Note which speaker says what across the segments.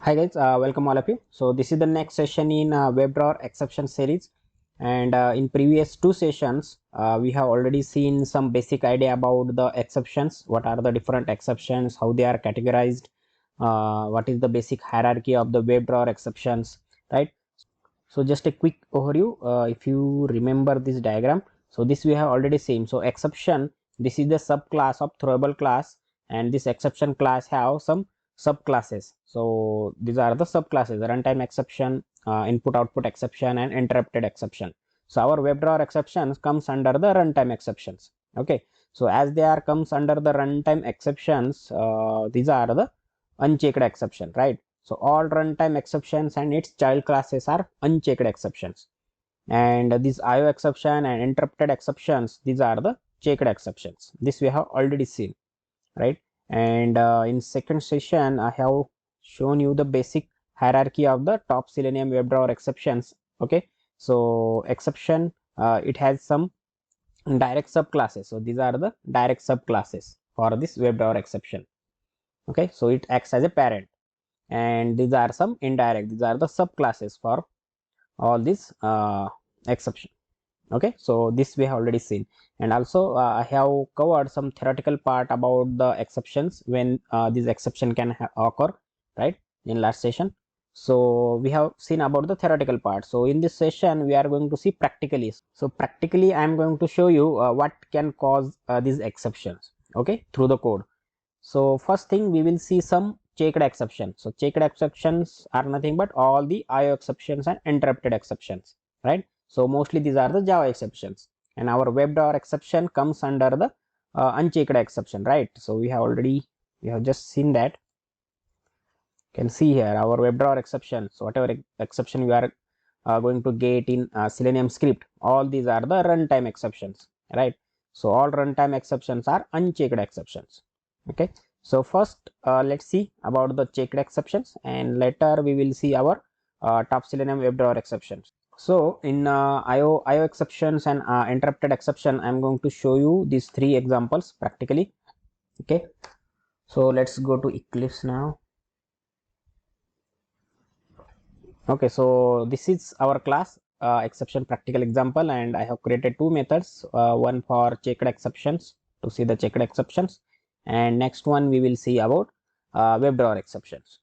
Speaker 1: Hi guys, welcome all of you. So this is the next session in WebDrawer exception series, and in previous two sessions we have already seen some basic idea about the exceptions. What are the different exceptions, how they are categorized, what is the basic hierarchy of the WebDrawer exceptions, right? So just a quick overview. If you remember this diagram, so this we have already seen. So exception, this is the subclass of throwable class, and this exception class have some subclasses. So these are the subclasses: runtime exception, input output exception, and interrupted exception. So our WebDrawer exceptions comes under the runtime exceptions. Okay, so as they are comes under the runtime exceptions, these are the unchecked exception, right? So all runtime exceptions and its child classes are unchecked exceptions, and these IO exception and interrupted exceptions, these are the checked exceptions. This we have already seen, right? And in second session I have shown you the basic hierarchy of the top Selenium WebDrawer exceptions. Okay, so exception, it has some direct subclasses. So these are the direct subclasses for this WebDrawer exception. Okay, so it acts as a parent, and these are some indirect, these are the subclasses for all these exception. Okay, so this we have already seen, and also I have covered some theoretical part about the exceptions when this exception can occur, right, in last session. So we have seen about the theoretical part. So in this session we are going to see practically. So practically I am going to show you what can cause these exceptions, okay, through the code. So first thing, we will see some checked exceptions. So checked exceptions are nothing but all the IO exceptions and interrupted exceptions, right? So mostly these are the Java exceptions, and our WebDrawer exception comes under the unchecked exception, right? So we have just seen that. You can see here our WebDrawer exception. So whatever exception we are going to get in Selenium script, all these are the runtime exceptions, right? So all runtime exceptions are unchecked exceptions. Okay, so first let's see about the checked exceptions, and later we will see our top Selenium WebDrawer exceptions. So in IO exceptions and interrupted exception, I'm going to show you these three examples practically. Okay, so let's go to Eclipse now. Okay, so this is our class exception practical example, and I have created two methods, one for checked exceptions to see the checked exceptions, and next one we will see about WebDrawer exceptions.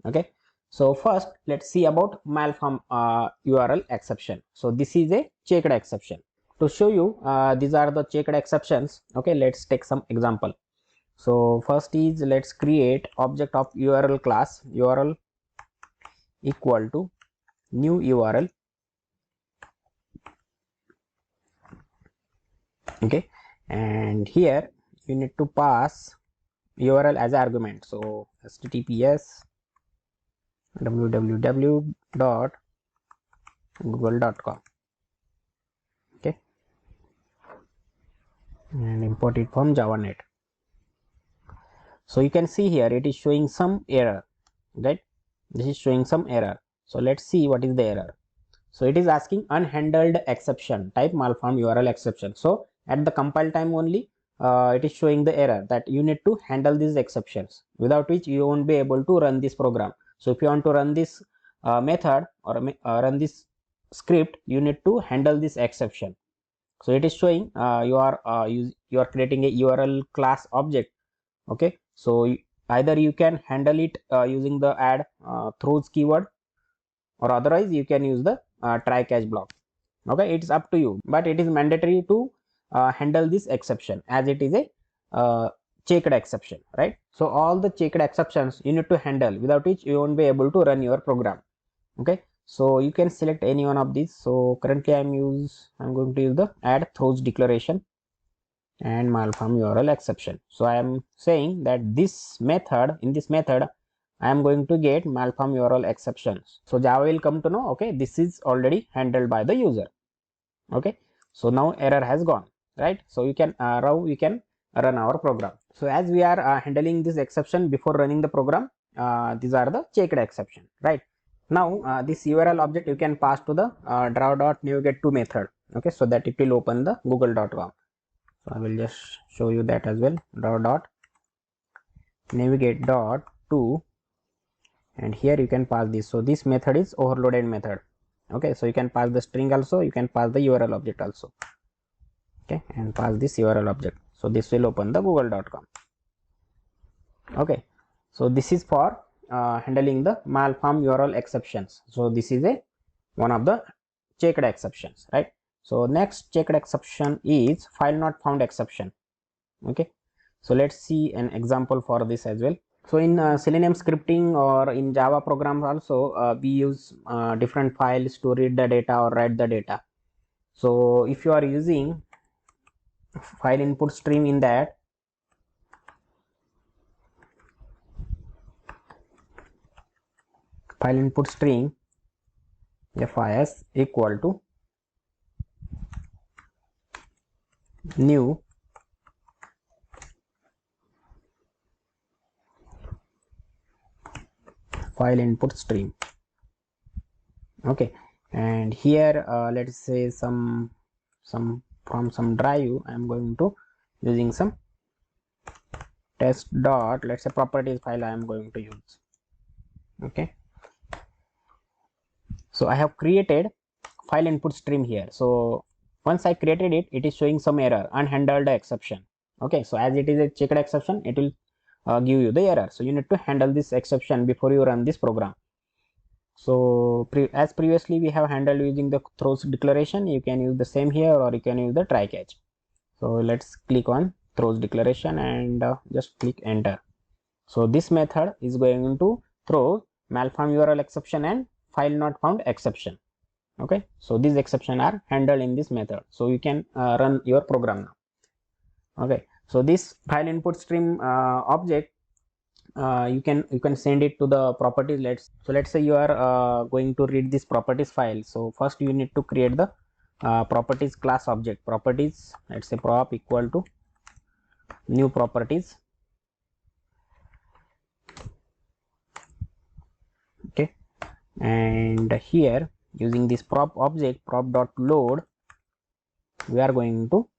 Speaker 1: Okay, so first let's see about malform URL exception. So this is a checked exception. To show you these are the checked exceptions, okay, let's take some example. So first is, let's create object of URL class, URL equal to new URL. Okay, and here you need to pass URL as argument. So https www.google.com. okay, and import it from javanet. So you can see here it is showing some error, right? This is showing some error. So let's see what is the error. So it is asking unhandled exception, type malform URL exception. So at the compile time only, it is showing the error that you need to handle these exceptions, without which you won't be able to run this program. So if you want to run this method or run this script, you need to handle this exception. So it is showing you are creating a URL class object. Okay, so either you can handle it using the add throws keyword, or otherwise you can use the try catch block. Okay, it's up to you, but it is mandatory to handle this exception, as it is a checked exception, right? So all the checked exceptions you need to handle, without which you won't be able to run your program. Okay, so you can select any one of these. So currently I'm going to use the add throws declaration and malform URL exception. So I am saying that in this method I am going to get malform URL exceptions. So Java will come to know, okay, this is already handled by the user. Okay, so now error has gone, right? So you can now we can run our program. So as we are handling this exception before running the program, these are the checked exception, right? Now this URL object you can pass to the draw.navigate2 method. Okay, so that it will open the google.com. So I will just show you that as well. Draw dot navigate dot to and here you can pass this. So this method is overloaded method. Okay, so you can pass the string also, you can pass the URL object also. Okay, and pass this URL object. So this will open the google.com. Okay, so this is for handling the malform URL exceptions. So this is one of the checked exceptions, right? So next checked exception is file not found exception. Okay, so let's see an example for this as well. So in Selenium scripting or in Java programs also, we use different files to read the data or write the data. So if you are using file input stream, in that file input string FIS equal to new file input stream. Okay, and here let's say some from some drive I am going to using some test dot, let's say properties file I am going to use. Okay, so I have created file input stream here. So once I created it, it is showing some error, unhandled exception. Okay, so as it is a checked exception, it will give you the error. So you need to handle this exception before you run this program. So as previously we have handled using the throws declaration, you can use the same here, or you can use the try catch. So let's click on throws declaration and just click enter. So this method is going to throw malform URL exception and file not found exception. Okay, so these exceptions are handled in this method. So you can run your program now. Okay, so this file input stream object, you can send it to the properties. Let's say you are going to read this properties file. So first you need to create the properties class object. Properties, let's say prop equal to new properties. Okay, and here using this prop object, prop dot load, we are going to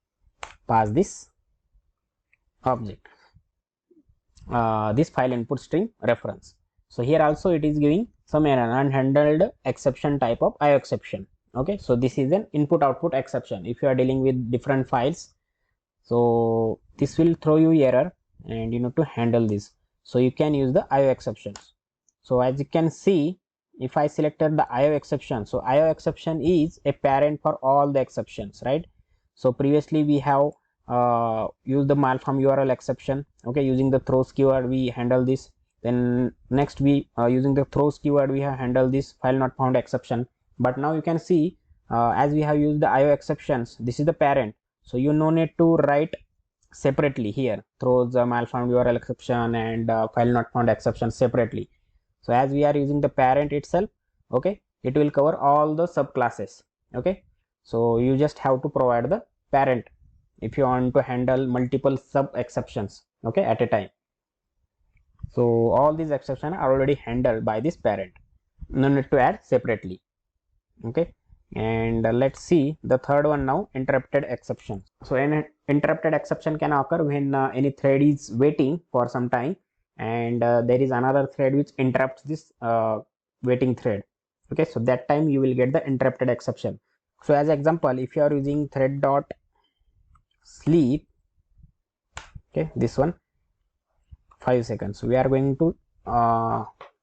Speaker 1: pass this object, this file input stream reference. So here also it is giving some error, unhandled exception type of IO exception. Okay, so this is an input output exception. If you are dealing with different files, so this will throw you error and you need to handle this. So you can use the IO exceptions. So as you can see, if I selected the IO exception, so IO exception is a parent for all the exceptions, right? So previously we have used the malform URL exception. Okay, using the throws keyword we handle this. Then next we using the throws keyword we have handled this file not found exception. But now you can see as we have used the IO exceptions, this is the parent. So you no need to write separately here throws malform URL exception and file not found exception separately. So as we are using the parent itself, okay, it will cover all the subclasses. Okay, so you just have to provide the parent if you want to handle multiple sub exceptions, okay, at a time. So all these exceptions are already handled by this parent, no need to add separately. Okay, and let's see the third one now, interrupted exception. So an interrupted exception can occur when any thread is waiting for some time and there is another thread which interrupts this waiting thread. Okay, so that time you will get the interrupted exception. So as example, if you are using thread dot sleep, okay, this one 5 seconds, we are going to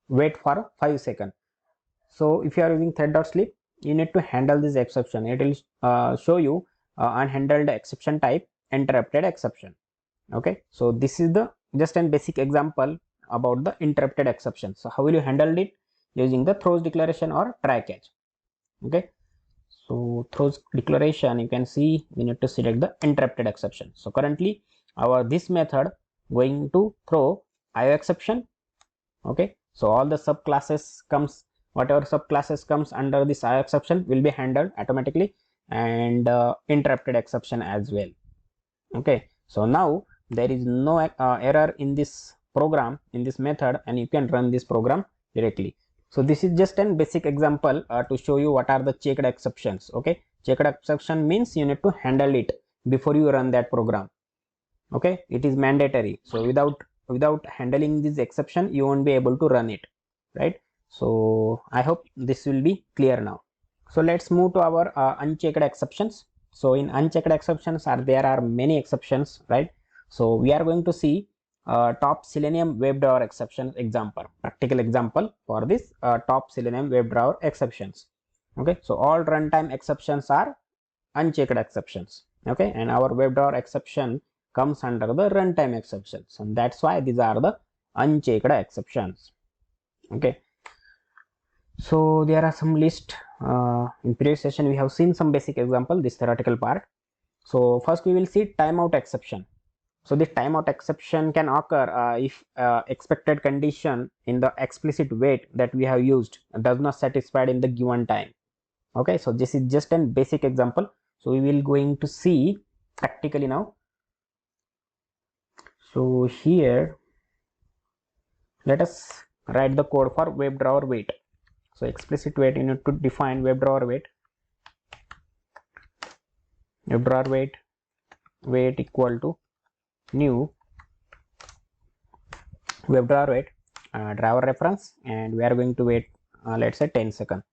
Speaker 1: wait for 5 seconds. So if you are using thread dot sleep, you need to handle this exception. It will show you unhandled exception type interrupted exception. Okay, so this is the just an basic example about the interrupted exception. So how will you handle it? Using the throws declaration or try catch. Okay, so throws declaration, you can see we need to select the interrupted exception. So currently our this method going to throw IO exception. Okay, so all the subclasses comes, whatever subclasses comes under this IO exception will be handled automatically, and interrupted exception as well. Okay, so now there is no error in this program, in this method, and you can run this program directly. So this is just an basic example to show you what are the checked exceptions. Okay, checked exception means you need to handle it before you run that program. Okay, it is mandatory. So without handling this exception, you won't be able to run it, right? So I hope this will be clear now. So let's move to our unchecked exceptions. So in unchecked exceptions there are many exceptions, right? So we are going to see top Selenium WebDriver exception example, practical example for this top Selenium WebDriver exceptions. Okay, so all runtime exceptions are unchecked exceptions. Okay, and our WebDriver exception comes under the runtime exceptions, and that's why these are the unchecked exceptions. Okay, so there are some list. In previous session we have seen some basic example, this theoretical part. So first we will see timeout exception. So this timeout exception can occur if expected condition in the explicit wait that we have used does not satisfied in the given time. Okay, so this is just a basic example. So we will going to see practically now. So here let us write the code for WebDriver wait. So explicit wait, you need to define WebDriver wait. WebDriver wait equal to new WebDriver wait driver reference, and we are going to wait let's say 10 seconds.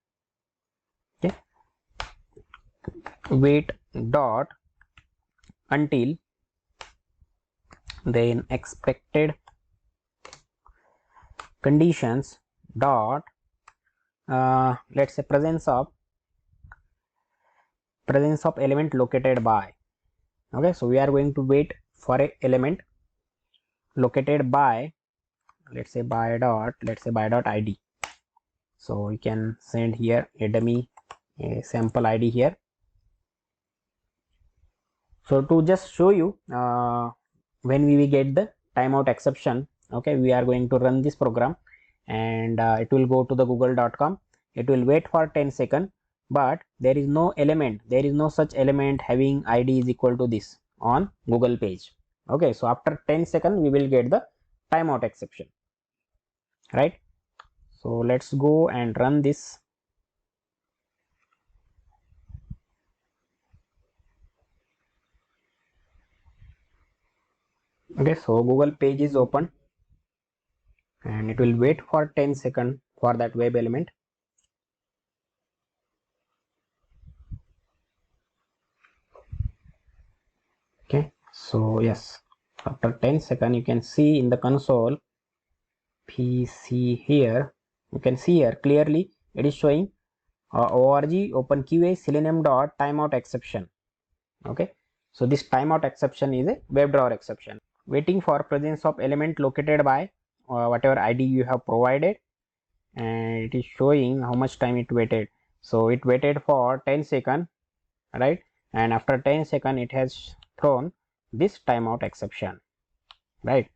Speaker 1: Okay, wait dot until then expected conditions dot let's say presence of element located by. Okay, so we are going to wait for a element located by, let's say by dot id. So we can send here a dummy a sample id here. So to just show you when we will get the timeout exception, okay, we are going to run this program, and it will go to the google.com. It will wait for 10 seconds, but there is no element, there is no such element having id is equal to this on Google page. Okay, so after 10 seconds we will get the timeout exception, right? So let's go and run this. Okay, so Google page is open, and it will wait for 10 seconds for that web element. Okay, so yes, after 10 seconds you can see in the console PC here, you can see here clearly it is showing org openqa selenium dot timeout exception. Okay, so this timeout exception is a WebDriver exception, waiting for presence of element located by whatever id you have provided, and it is showing how much time it waited. So it waited for 10 seconds, right? And after 10 seconds it has thrown this timeout exception, right?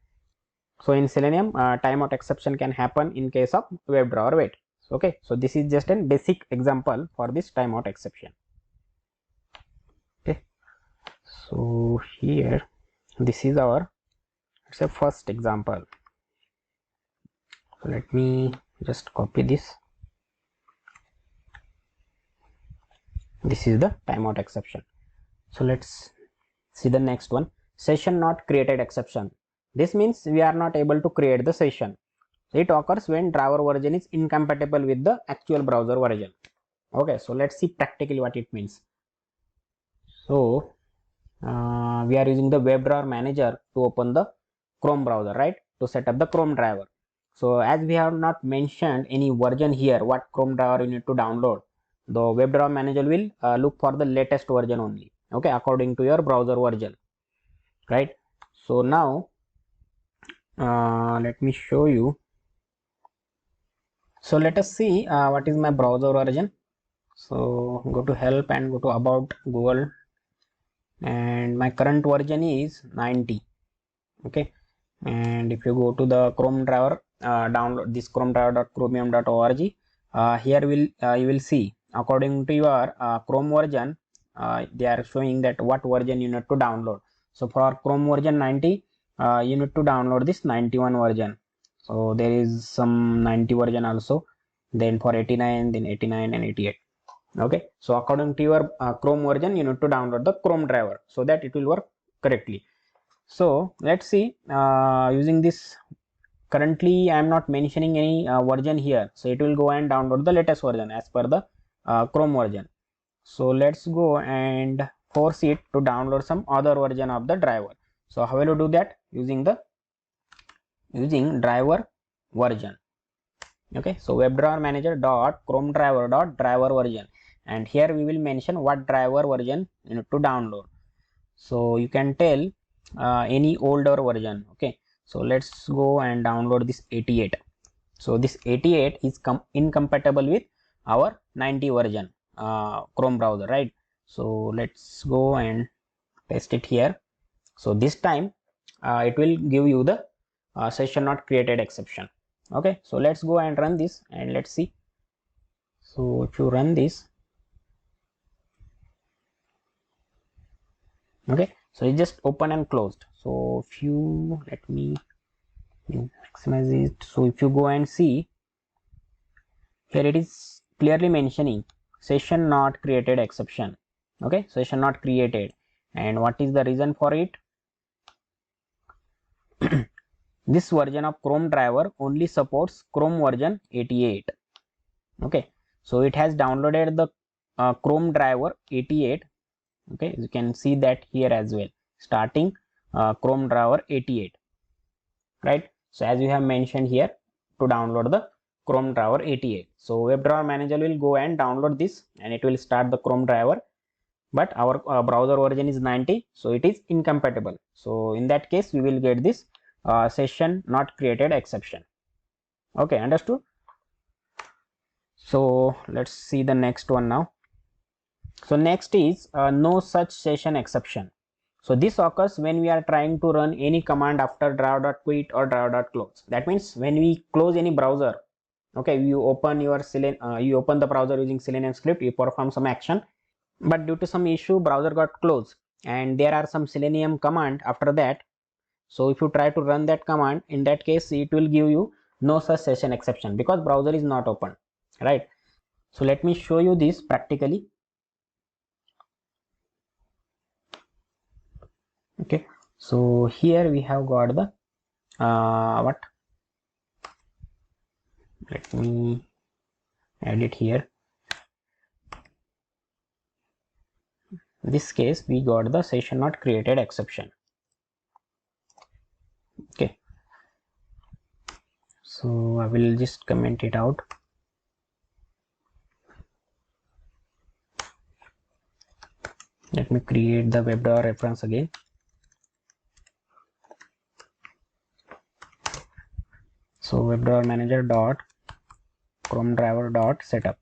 Speaker 1: So in Selenium timeout exception can happen in case of WebDriver wait. Okay, so this is just a basic example for this timeout exception. Okay, so here this is our, it's a first example. So let me just copy this. This is the timeout exception. So let's see the next one, session not created exception. This means we are not able to create the session. It occurs when driver version is incompatible with the actual browser version. Okay, so let's see practically what it means. So we are using the WebDriver manager to open the Chrome browser, right, to set up the Chrome driver. So as we have not mentioned any version here, what Chrome driver you need to download, the WebDriver manager will look for the latest version only, okay, according to your browser version, right? So now let me show you. So let us see what is my browser version. So go to help and go to about Google, and my current version is 90. Okay, and if you go to the Chrome driver, download this Chrome driver.chromium.org. Here you will see according to your Chrome version, they are showing that what version you need to download. So for Chrome version 90, you need to download this 91 version. So there is some 90 version also, then for 89, then 89 and 88. Okay, so according to your Chrome version you need to download the Chrome driver so that it will work correctly. So let's see using this currently I am not mentioning any version here, so it will go and download the latest version as per the Chrome version. So let's go and force it to download some other version of the driver. So how will you do that? Using driver version. Okay, so WebDriver Manager dot Chrome driver dot driver version, and here we will mention what driver version you need to download. So you can tell any older version. Okay, so let's go and download this 88. So this 88 is incompatible with our 90 version Chrome browser, right? So let's go and test it here. So this time it will give you the session not created exception. Okay, so let's go and run this and let's see. So if you run this, okay, so it just open and closed. So if you let me maximize it, so if you go and see here, it is clearly mentioning session not created exception. Okay, session not created, and what is the reason for it? This version of Chrome driver only supports Chrome version 88. Okay, so it has downloaded the Chrome driver 88. Okay, you can see that here as well, starting Chrome driver 88, right? So as you have mentioned here, to download the Chrome driver 88, so WebDriver Manager will go and download this and it will start the Chrome driver, but our browser version is 90, so it is incompatible. So in that case we will get this session not created exception. Okay, understood? So let's see the next one now. So next is no such session exception. So this occurs when we are trying to run any command after driver.quit or driver.close. That means when we close any browser, okay, you open your you open the browser using Selenium script, you perform some action, but due to some issue browser got closed and there are some Selenium command after that. So if you try to run that command, in that case it will give you no such session exception because browser is not open, right? So let me show you this practically. Okay, so here we have got the what, let me add it here. In this case we got the session not created exception. Okay, so I will just comment it out. Let me create the WebDriver reference again. So WebDriver Manager dot Chrome driver dot setup.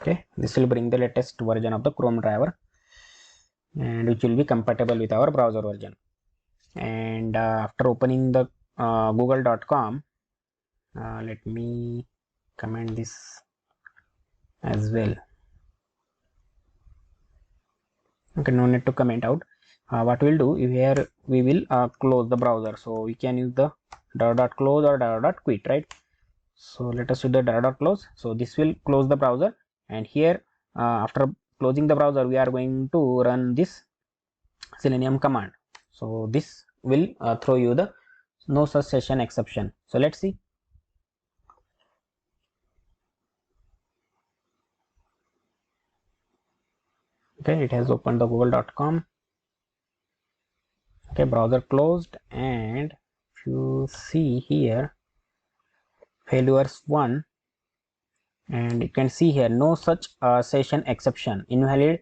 Speaker 1: Okay, this will bring the latest version of the Chrome driver and which will be compatible with our browser version. And after opening the google.com, let me comment this as well. Okay, no need to comment out. What we'll do here, we will close the browser, so we can use the $close or $quit, right? So let us do the $close. So this will close the browser, and here after closing the browser we are going to run this Selenium command. So this will throw you the no such session exception. So let's see. Okay, it has opened the google.com. Okay, browser closed, and if you see here failures 1, and you can see here no such session exception, invalid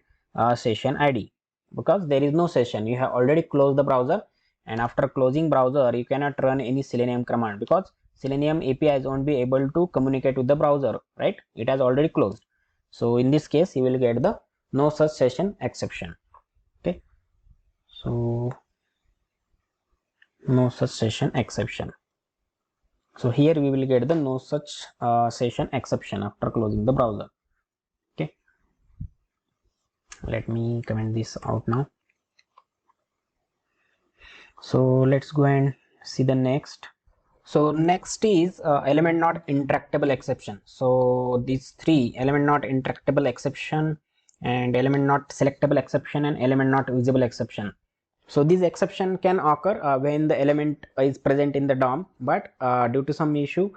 Speaker 1: session ID, because there is no session. You have already closed the browser, and after closing browser you cannot run any Selenium command because Selenium APIs won't be able to communicate with the browser, right? It has already closed. So in this case you will get the no such session exception. Okay, so no such session exception. So here we will get the no such session exception after closing the browser. Okay, let me comment this out now. So let's go and see the next. So next is element not interactable exception. So these three, element not interactable exception and element not selectable exception and element not visible exception. So this exception can occur when the element is present in the DOM, but due to some issue,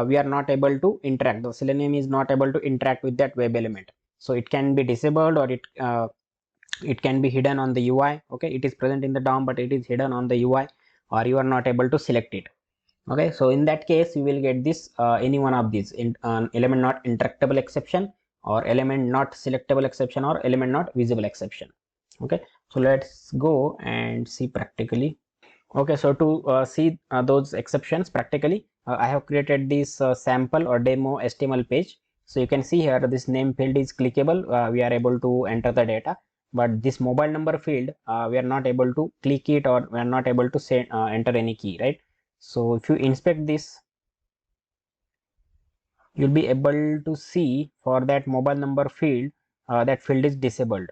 Speaker 1: we are not able to interact. The Selenium is not able to interact with that web element. So it can be disabled, or it can be hidden on the UI. Okay, it is present in the DOM, but it is hidden on the UI, or you are not able to select it. Okay, so in that case, you will get this any one of these element not interactable exception, or element not selectable exception, or element not visible exception. Okay, so let's go and see practically. Okay, so to see those exceptions practically, I have created this sample or demo HTML page. So you can see here this name field is clickable. We are able to enter the data, but this mobile number field, we are not able to click it, or we are not able to say enter any key, right? So if you inspect this, you'll be able to see for that mobile number field, that field is disabled.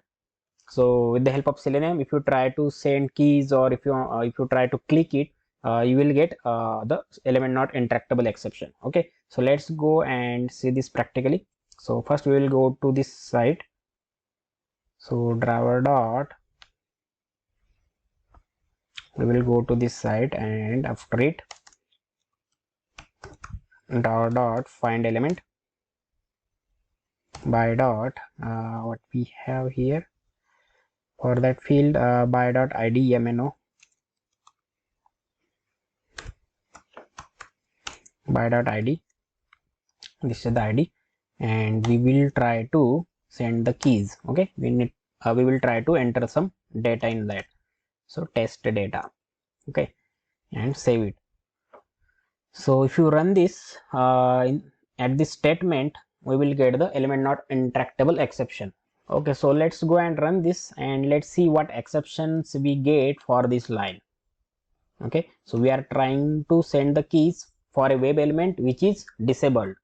Speaker 1: So with the help of Selenium, if you try to send keys, or if you try to click it, you will get the element not interactable exception. Okay, so let's go and see this practically. So first we will go to this site. So driver dot, we will go to this site, and after it, driver dot find element by dot what we have here for that field, by dot id mno, by dot id, this is the id, and we will try to send the keys. Okay, we will try to enter some data in that. So test data. Okay, and save it. So if you run this at this statement, we will get the element not interactable exception. Okay, so let's go and run this, and let's see what exceptions we get for this line. Okay, so we are trying to send the keys for a web element which is disabled,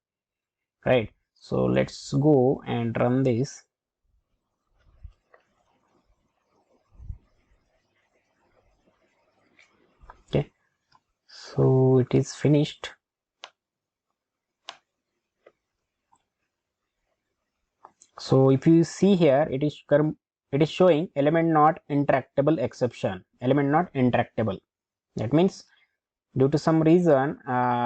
Speaker 1: right? So let's go and run this. Okay, so it is finished. So if you see here, it is showing element not interactable exception, element not interactable. That means due to some reason,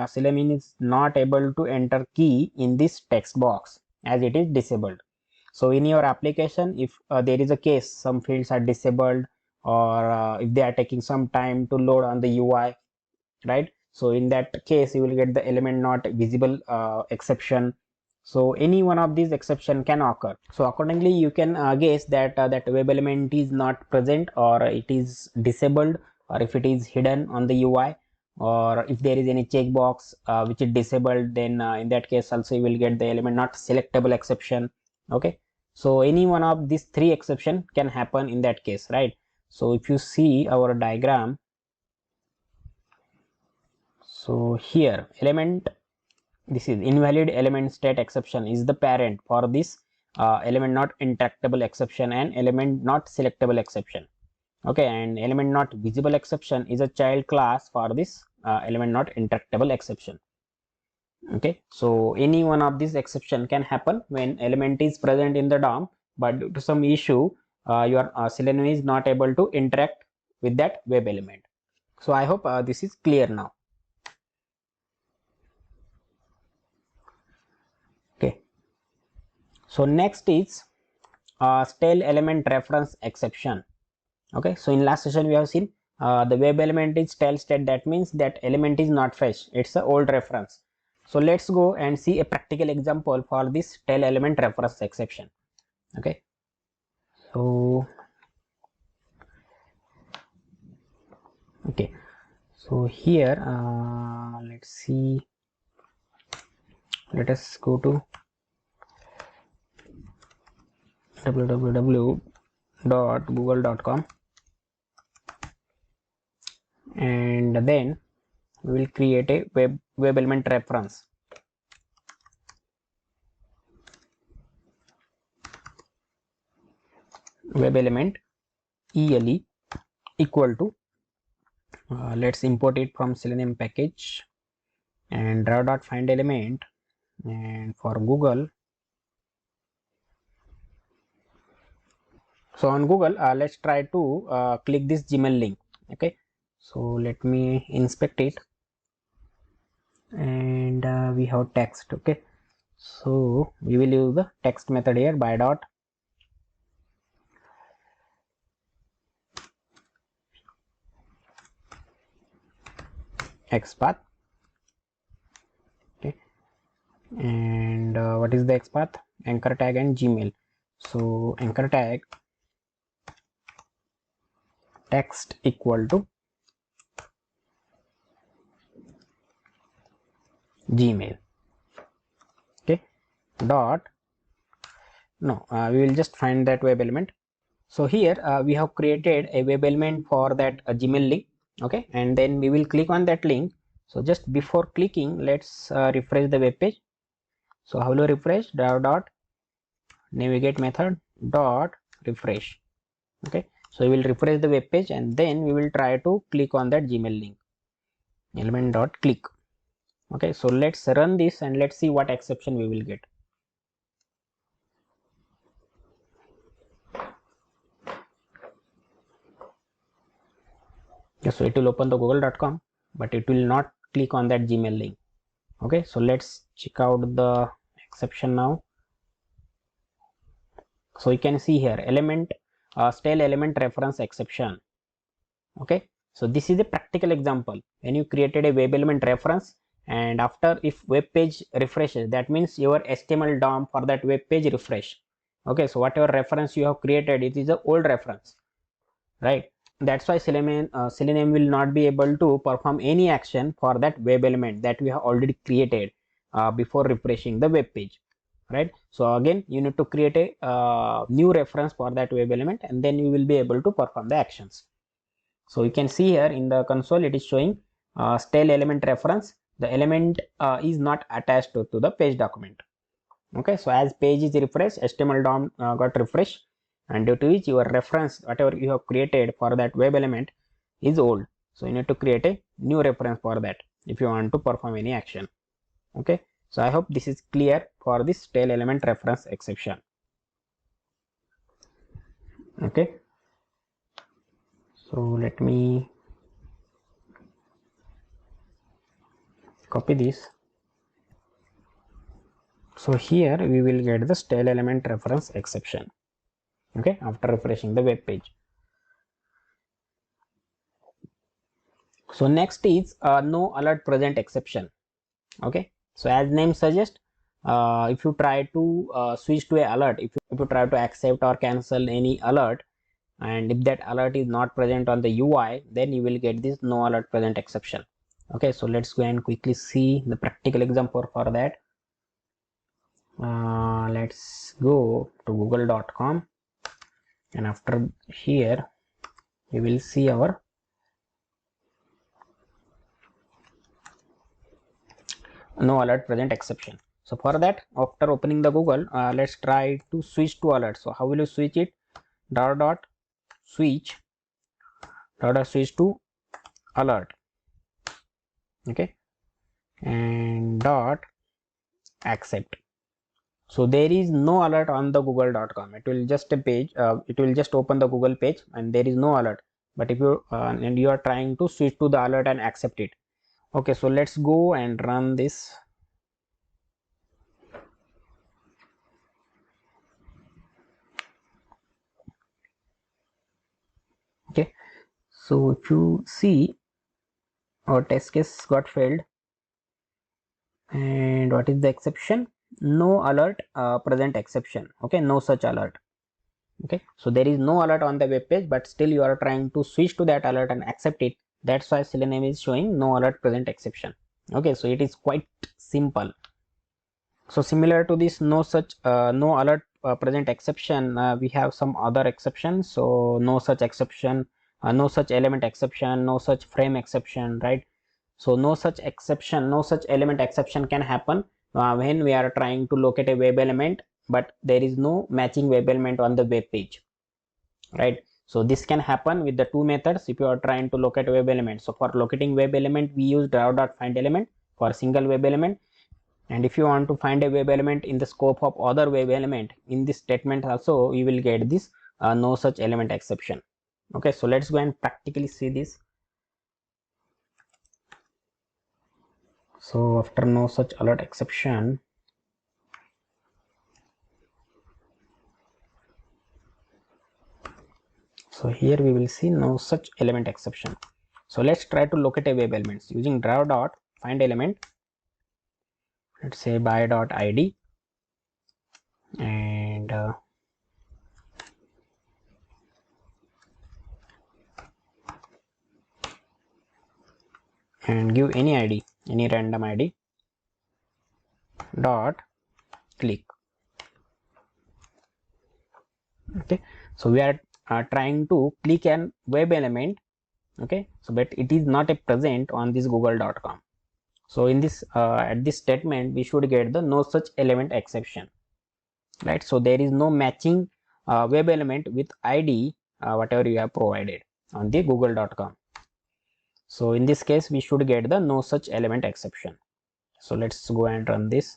Speaker 1: Selenium is not able to enter key in this text box as it is disabled. So in your application, if there is a case some fields are disabled, or if they are taking some time to load on the UI, right? So in that case, you will get the element not visible exception. So any one of these exception can occur. So accordingly, you can guess that that web element is not present, or it is disabled, or if it is hidden on the UI, or if there is any checkbox which is disabled, then in that case also you will get the element not selectable exception. Okay, so any one of these three exception can happen in that case, right? So if you see our diagram, so here element, this is invalid element state exception, is the parent for this element not interactable exception and element not selectable exception. Okay, and element not visible exception is a child class for this element not interactable exception. Okay, so any one of these exception can happen when element is present in the DOM, but due to some issue, your Selenium is not able to interact with that web element. So I hope this is clear now. Okay, so next is stale element reference exception. Okay, so in last session we have seen the web element is stale state. That means that element is not fresh, it's an old reference. So let's go and see a practical example for this stale element reference exception. Okay, so okay, so here let's see, let us go to www.google.com, and then we will create a web element reference. Web element ele equal to let's import it from Selenium package, and draw find element, and for Google, So on Google, let's try to click this Gmail link. Okay, so let me inspect it, and we have text. Okay, so we will use the text method here by dot XPath. Okay, and what is the XPath? Anchor tag and Gmail. So anchor tag text equal to Gmail. Okay, dot no, we will just find that web element. So here we have created a web element for that Gmail link. Okay, and then we will click on that link. So just before clicking, let's refresh the web page. So how will you refresh? Dot navigate method dot refresh. Okay, so we will refresh the web page, and then we will try to click on that Gmail link. Element dot click. Okay, so let's run this and let's see what exception we will get. Okay, so it will open the google.com, but it will not click on that Gmail link. Okay, so let's check out the exception now. So you can see here element stale element reference exception. Okay, so this is a practical example. When you created a web element reference, and after if web page refreshes, that means your HTML DOM for that web page refresh. Okay, so whatever reference you have created, it is an old reference, right? That's why Selenium will not be able to perform any action for that web element that we have already created before refreshing the web page, right? So again, you need to create a new reference for that web element, and then you will be able to perform the actions. So you can see here in the console, it is showing stale element reference. The element is not attached to the page document. Okay, so as page is refreshed, HTML DOM got refreshed, and due to which your reference, whatever you have created for that web element, is old. So you need to create a new reference for that if you want to perform any action. Okay, so I hope this is clear for this stale element reference exception. Okay, so let me copy this. So here we will get the stale element reference exception. Okay, after refreshing the web page. So next is no alert present exception. Okay, so as name suggests, if you try to switch to a alert, if you try to accept or cancel any alert, and if that alert is not present on the UI, then you will get this no alert present exception. Okay, so let's go and quickly see the practical example for that. Let's go to google.com, and after here we will see our no alert present exception. So for that, after opening the Google, let's try to switch to alert. So how will you switch it? Dot switch to alert. Okay, and dot accept. So there is no alert on the google.com. It will just a page, it will just open the Google page and there is no alert. But if you and you are trying to switch to the alert and accept it. Okay, so let's go and run this. Okay, so if you see, our test case got failed. And what is the exception? No alert present exception. Okay, no such alert. Okay, so there is no alert on the web page, but still you are trying to switch to that alert and accept it. That's why Selenium is showing no alert present exception. Okay, so it is quite simple. So similar to this no alert present exception, we have some other exceptions. So no such exception, no such element exception, no such frame exception, right? So no such exception, no such element exception can happen when we are trying to locate a web element, but there is no matching web element on the web page, right? So this can happen with the two methods if you are trying to locate a web element. So for locating web element, we use draw.find element for single web element. And if you want to find a web element in the scope of other web element, in this statement also you will get this no such element exception. Okay, so let's go and practically see this. So after no such alert exception, so here we will see no such element exception. So let's try to locate a web elements using drive dot find element. Let's say by dot id and give any id, any random id dot click. Okay, so we are trying to click an web element. Okay, so but it is not a present on this google.com. So in this at this statement we should get the no such element exception, right? So there is no matching web element with id whatever you have provided on the google.com. So in this case we should get the no such element exception. So let's go and run this.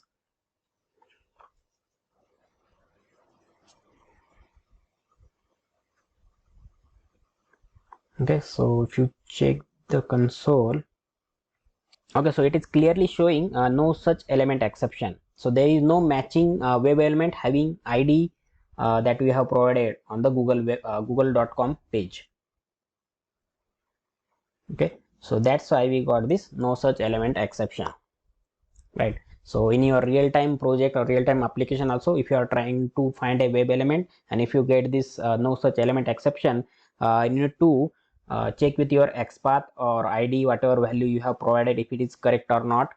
Speaker 1: Okay, so if you check the console, okay, so it is clearly showing no such element exception. So there is no matching web element having id that we have provided on the google.com page. Okay, so that's why we got this no such element exception, right? So in your real-time project or real-time application also, if you are trying to find a web element and if you get this no such element exception, you need to check with your XPath or id whatever value you have provided if it is correct or not,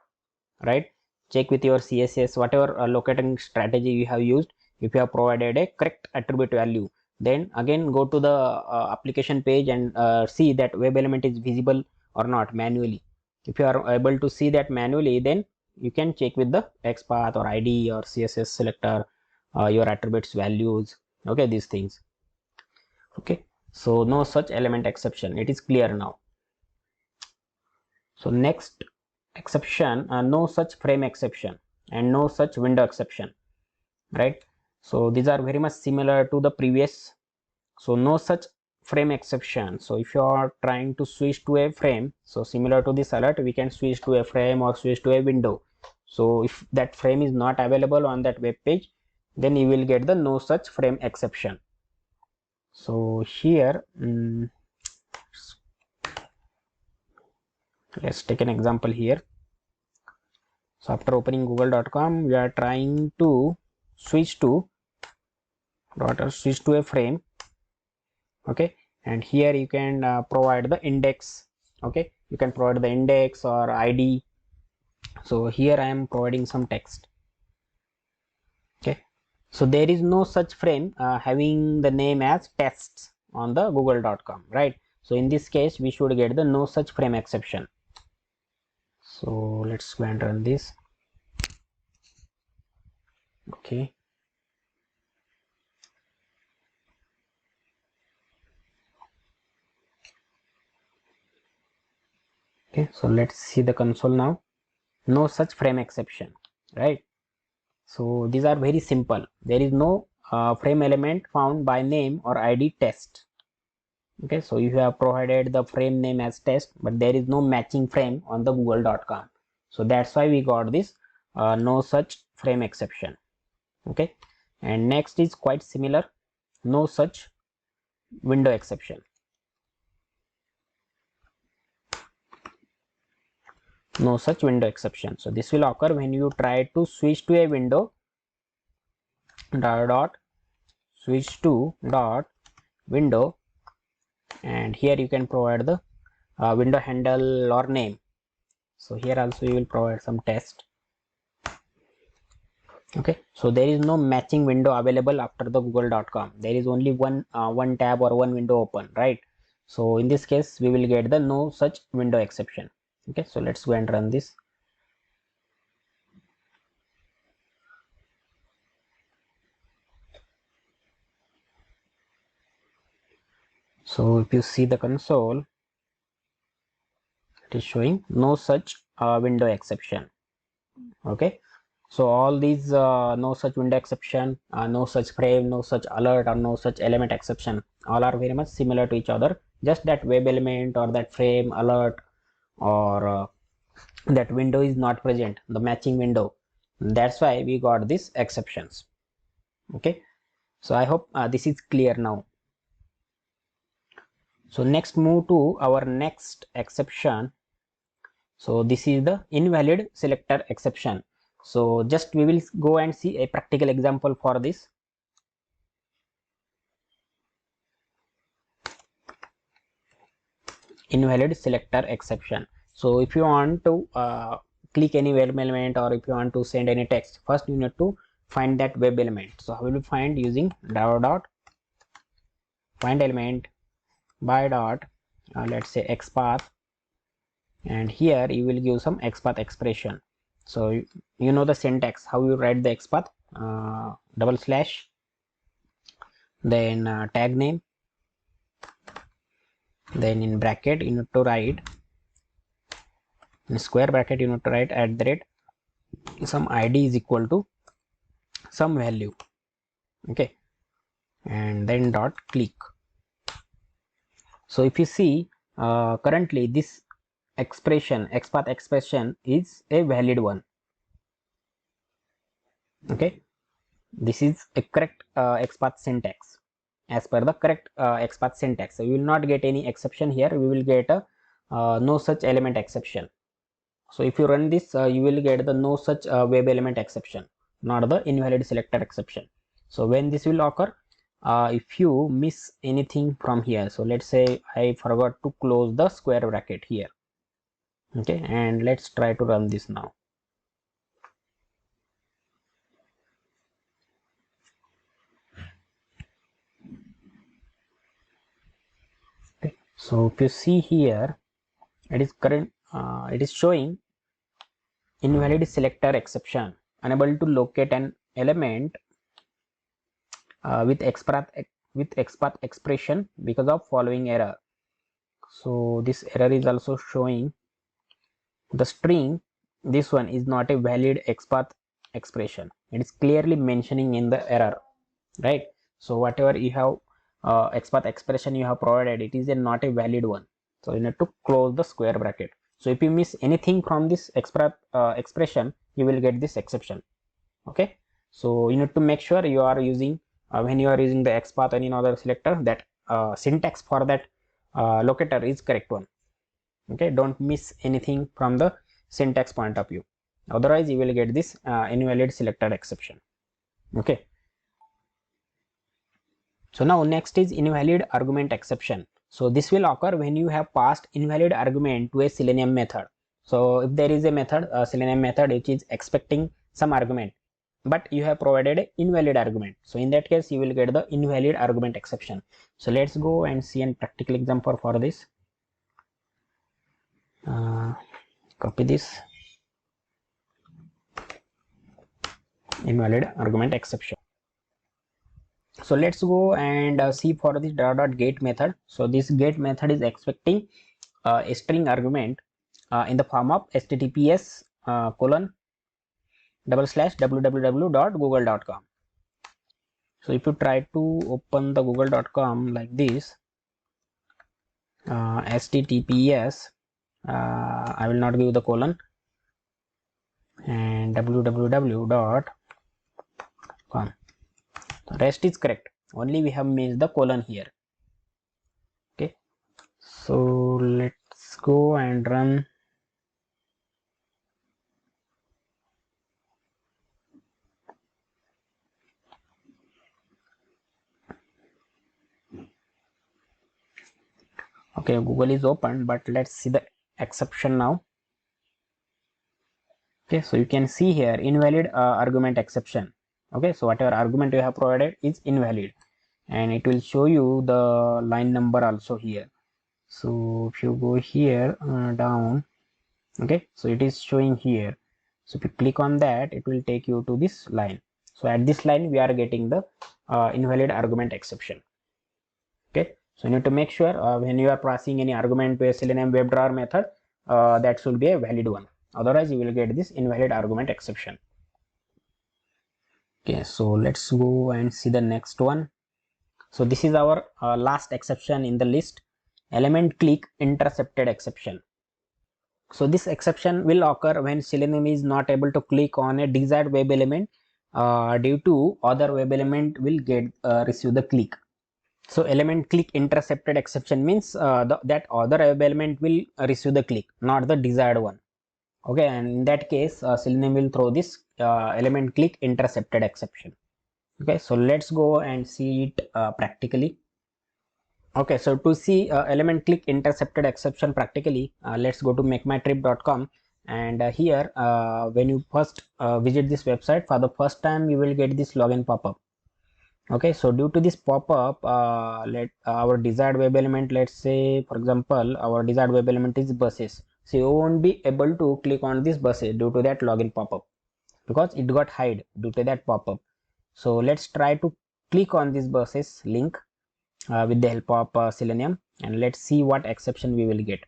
Speaker 1: right? Check with your CSS whatever locating strategy you have used. If you have provided a correct attribute value, then again go to the application page and see that web element is visible or not manually. If you are able to see that manually, then you can check with the XPath or id or CSS selector your attributes values. Okay, these things. Okay, so no such element exception, it is clear now. So next exception, no such frame exception and no such window exception, right? So these are very much similar to the previous. So no such frame exception. So if you are trying to switch to a frame, so similar to this alert, we can switch to a frame or switch to a window. So if that frame is not available on that web page, then you will get the no such frame exception. So here let's take an example here. So after opening google.com, we are trying to switch to a frame. Okay, and here you can provide the index. Okay, you can provide the index or id. So here I am providing some text. Okay, so there is no such frame having the name as tests on the google.com, right? So in this case we should get the no such frame exception. So let's go and run this. Okay, okay, so let's see the console now. No such frame exception, right? So these are very simple. There is no frame element found by name or id test. Okay, so you have provided the frame name as test, but there is no matching frame on the google.com. So that's why we got this no such frame exception. Okay, and next is quite similar, no such window exception. No such window exception. So this will occur when you try to switch to a window dot switch to dot window, and here you can provide the window handle or name. So here also you will provide some text. Okay, so there is no matching window available after the google.com. There is only one tab or one window open, right? So in this case we will get the no such window exception. Okay, so let's go and run this. So if you see the console, it is showing no such window exception. Okay, So all these no such window exception, no such frame, no such alert, or no such element exception, all are very much similar to each other. Just that web element or that frame alert or that window is not present, the matching window. That's why we got these exceptions. Okay, so I hope this is clear now. So next, move to our next exception. So this is the invalid selector exception. So just we will go and see a practical example for this. Invalid selector exception. So if you want to click any web element, or if you want to send any text, first you need to find that web element. So how will you find? Using dot find element by dot let's say xpath, and here you will give some xpath expression. So you know the syntax, how you write the xpath, double slash, then tag name, then in bracket you need to write, in square bracket you need to write @ some id is equal to some value. Okay, and then dot click. So if you see currently this expression, xpath expression, is a valid one. Okay, this is a correct xpath syntax as per the correct xpath syntax. So we will not get any exception here, we will get a no such element exception. So if you run this, you will get the no such web element exception, not the invalid selector exception. So when this will occur, if you miss anything from here, so let's say I forgot to close the square bracket here. Okay, and let's try to run this now. Okay, so if you see here, it is it is showing invalid selector exception, unable to locate an element with XPath expression because of following error. So this error is also showing the string, this one is not a valid XPath expression. It is clearly mentioning in the error, right? So whatever you have XPath expression you have provided, it is not a valid one. So you need to close the square bracket. So if you miss anything from this XPath expression, you will get this exception. Okay, so you need to make sure you are using when you are using the XPath or any other selector, that syntax for that locator is correct one. Okay, don't miss anything from the syntax point of view, otherwise you will get this invalid selector exception. Okay, so now next is invalid argument exception. So this will occur when you have passed invalid argument to a Selenium method. So if there is a method, a Selenium method, which is expecting some argument, but you have provided an invalid argument, so in that case you will get the invalid argument exception. So let's go and see a practical example for this. Copy this invalid argument exception. So let's go and see for this .get method. So this get method is expecting a string argument in the form of https :/www.google.com. So if you try to open the google.com like this, https, I will not give the colon, and www.com. The rest is correct, only we have missed the colon here. Okay, so let's go and run. Okay, Google is open, but let's see the exception now. Okay, so you can see here invalid argument exception. Okay, so whatever argument you have provided is invalid, and it will show you the line number also here. So if you go here down, okay, so it is showing here. So if you click on that, it will take you to this line. So at this line we are getting the invalid argument exception. Okay, so you need to make sure when you are passing any argument to a Selenium WebDrawer method, that should be a valid one, otherwise you will get this invalid argument exception. Okay, so let's go and see the next one. So this is our last exception in the list, element click intercepted exception. So this exception will occur when Selenium is not able to click on a desired web element due to other web element will get receive the click. So element click intercepted exception means that other web element will receive the click, not the desired one. Okay, and in that case, Selenium will throw this element click intercepted exception. Okay, so let's go and see it practically. Okay, so to see element click intercepted exception practically, let's go to makeMyTrip.com, and here when you first visit this website for the first time, you will get this login pop-up. Okay, so due to this pop-up, let our desired web element, let's say for example our desired web element is buses, so you won't be able to click on this buses due to that login pop-up because it got hide due to that pop-up. So let's try to click on this buses link with the help of Selenium, and let's see what exception we will get.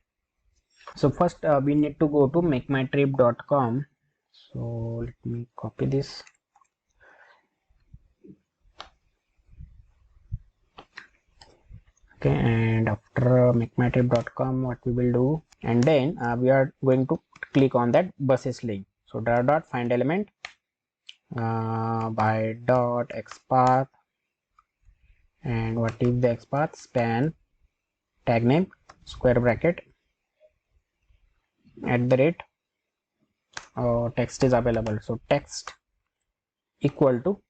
Speaker 1: So first we need to go to makemytrip.com. So let me copy this. Okay, and after makemytrip.com, what we will do, and then we are going to click on that buses link. So dot find element by dot xpath, and what is the xpath? Span tag name square bracket @ text is available. So text equal to,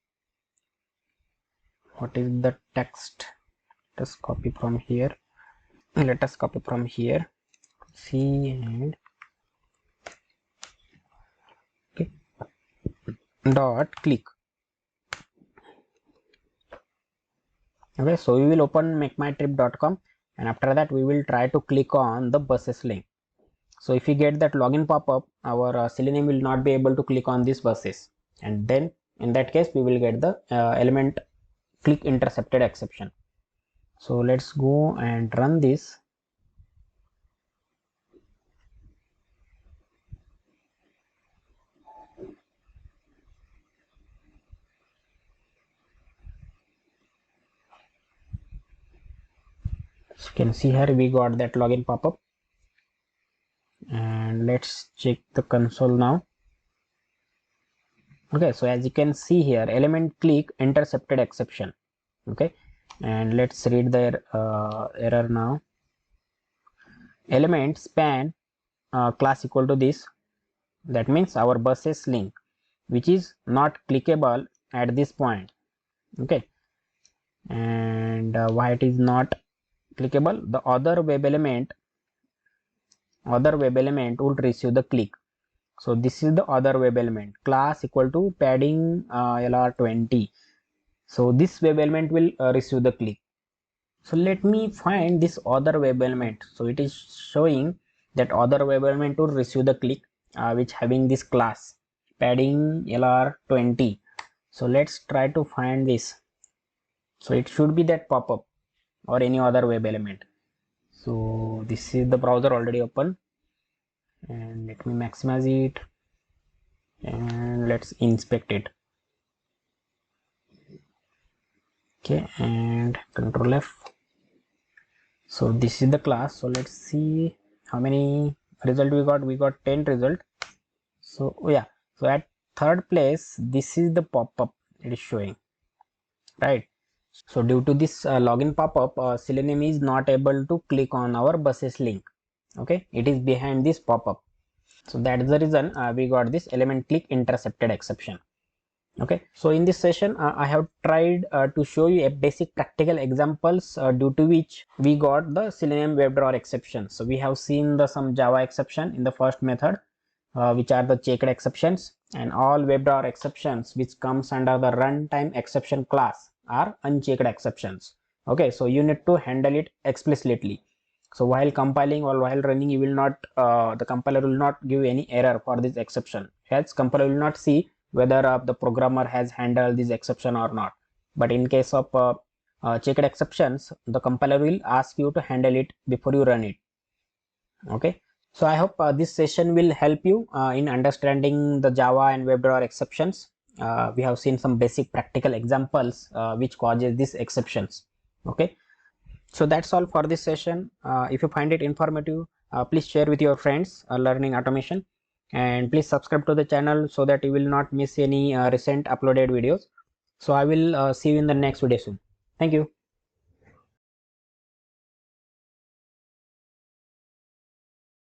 Speaker 1: what is the text? Let us copy from here. C and okay, dot click. Okay, so we will open makemytrip.com, and after that we will try to click on the buses link. So if we get that login pop-up, our Selenium will not be able to click on these buses, and then in that case we will get the element click intercepted exception. So let's go and run this. So you can see here we got that login pop-up, and let's check the console now. Okay, so as you can see here, element click intercepted exception. Okay, and let's read the error now. Element span class equal to this, that means our buses link, which is not clickable at this point. Okay, and why it is not clickable? The other web element would receive the click. So this is the other web element, class equal to padding LR20. So this web element will receive the click. So let me find this other web element. So it is showing that other web element will receive the click which having this class padding LR20. So let's try to find this. So it should be that pop-up or any other web element. So this is the browser already open, and let me maximize it, and let's inspect it. Okay, and Control F. So this is the class. So let's see how many result we got 10 result. So yeah, so at third place, this is the pop-up it is showing, right? So due to this login pop-up, Selenium is not able to click on our buses link. Okay, it is behind this pop-up. So that is the reason we got this element click intercepted exception. Okay, so in this session I have tried to show you a basic practical examples due to which we got the Selenium WebDrawer exception. So we have seen the some Java exception in the first method, which are the checked exceptions, and all WebDrawer exceptions which comes under the runtime exception class are unchecked exceptions. Okay, so you need to handle it explicitly. So while compiling or while running, you will not the compiler will not give any error for this exception. Hence compiler will not see whether the programmer has handled this exception or not. But in case of checked exceptions, the compiler will ask you to handle it before you run it. Okay, so I hope this session will help you in understanding the Java and WebDrawer exceptions. we have seen some basic practical examples which causes these exceptions. Okay, so that's all for this session. If you find it informative, please share with your friends learning automation, and please subscribe to the channel so that you will not miss any recent uploaded videos. So I will see you in the next video soon. Thank you.